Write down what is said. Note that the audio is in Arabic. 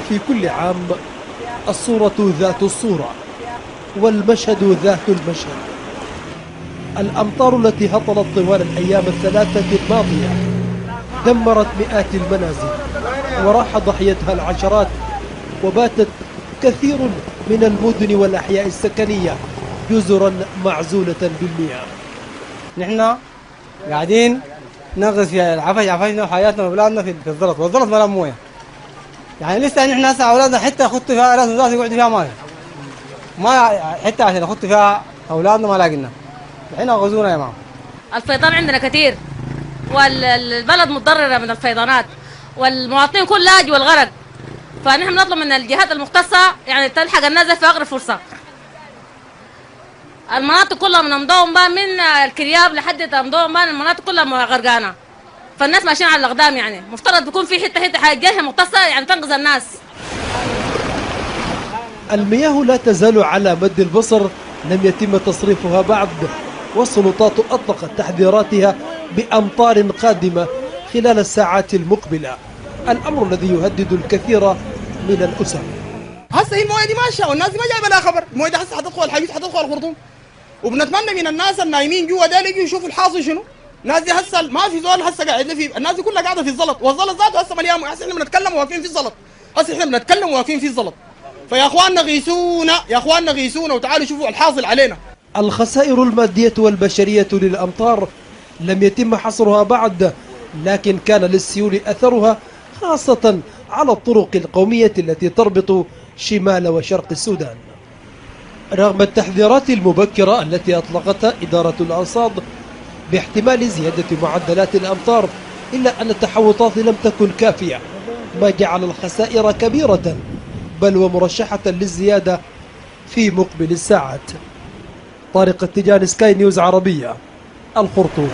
في كل عام الصورة ذات الصورة والمشهد ذات المشهد. الأمطار التي هطلت طوال الأيام الثلاثة الماضية دمرت مئات المنازل وراح ضحيتها العشرات، وباتت كثير من المدن والأحياء السكنية جزرا معزولة بالمياه. نحن قاعدين نغرس في عفشنا وحياتنا واولادنا في الزلط، والزلط ملان مويه. يعني لسه نحن هسه اولادنا حتى يخطوا فيها، لازم يقعدوا فيها ما حتى عشان يخطوا فيها اولادنا ما لاقينا. الحين غزونا يا ماما. الفيضان عندنا كثير، والبلد متضرره من الفيضانات، والمواطنين كل لاجوا الغرق. فنحن بنطلب من الجهات المختصه يعني تلحق الناس في اقرب فرصه. المناطق كلها من مضوم بان من الكرياب لحد مضوم بان المناطق كلها غرقانه، فالناس ماشيين على الاقدام. يعني مفترض بيكون في حته جهه مختصه يعني تنقذ الناس. المياه لا تزال على مد البصر، لم يتم تصريفها بعد، والسلطات أطلقت تحذيراتها بأمطار قادمة خلال الساعات المقبلة، الأمر الذي يهدد الكثير من الأسر. هسه هي المويه دي ماشيه والناس دي ما جايبه لها خبر، المويه دي هسه حتدخل الحديث، حتدخل الخرطوم، وبنتمنى من الناس النايمين جوا ده يجوا يشوفوا الحاصل شنو. الناس دي هسه ما في زول هسه قاعد في، الناس دي كلها قاعده في الزلط، والزلط ذاته هسه مليان. هسه احنا بنتكلم واقفين في الزلط، هسه احنا بنتكلم واقفين في الزلط. فيا اخواننا غيثونا، يا اخواننا غيثونا وتعالوا شوفوا الحاصل علينا. الخسائر المادية والبشرية للأمطار لم يتم حصرها بعد، لكن كان للسيول أثرها خاصة على الطرق القومية التي تربط شمال وشرق السودان. رغم التحذيرات المبكرة التي أطلقتها إدارة الأرصاد باحتمال زيادة معدلات الأمطار، إلا أن التحوطات لم تكن كافية، ما جعل الخسائر كبيرة بل ومرشحة للزيادة في مقبل الساعات. طارق التجاني، سكاي نيوز عربية، الخرطوم.